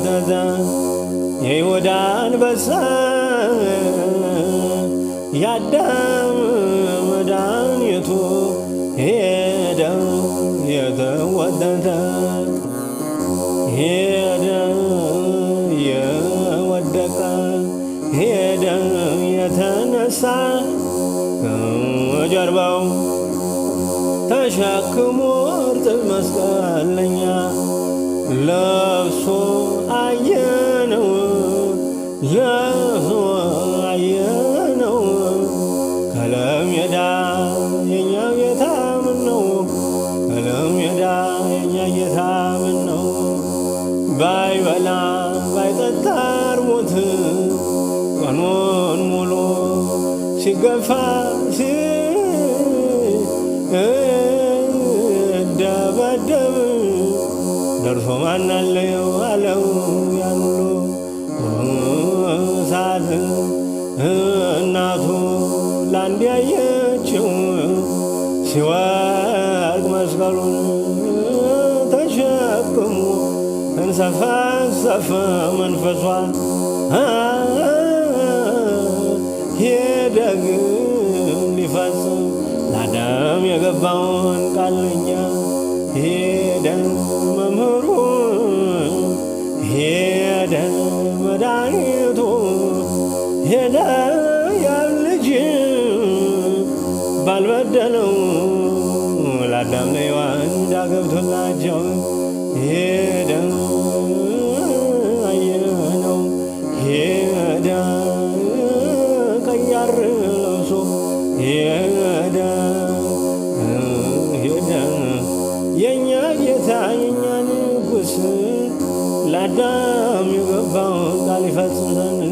ተወደደ የይሁዳ አንበሳ ያዳም መድኃኒቱ ሄደ የተወደደ ሄደ የወደቀ ሄደ የተነሳ ከጀርባው ተሸክሞ እርጥብ መስቀል ለኛ ለብሶ አየነው ለብሶ አየነው ከለሜዳ የኛ ጌታ ምነው ከለሜዳ የኛ ጌታ ምነው ባይበላ ባይጠጣ ሞት ቀኑን ሙሉ ሲገፋ ሲደበደብ ደርሶ ማናለየው አለው ያን ሁሉ ሳት እናቱ ላንድ ያየችው ሲወድቅ መስቀሉን ተሸክሞ እንሰፈሰፈ መንፈሷ ሄደግ ሊፈጽም ለአዳም የገባውን ቃል ለኛ ሄደ መምህሩ ሄደ መድኃኒቱ ሄደ ያን ልጅ ባልበደለው ለአዳም ለሔዋን ዕዳ ገብቶላቸው ሄደ አየነው ሄደ ቀያር ለብሶ ሄደ ሄደ የኛ ጌታ የኛ ንጉሥ ለአዳም የገባውን ቃል ይፈጽም ዘንድ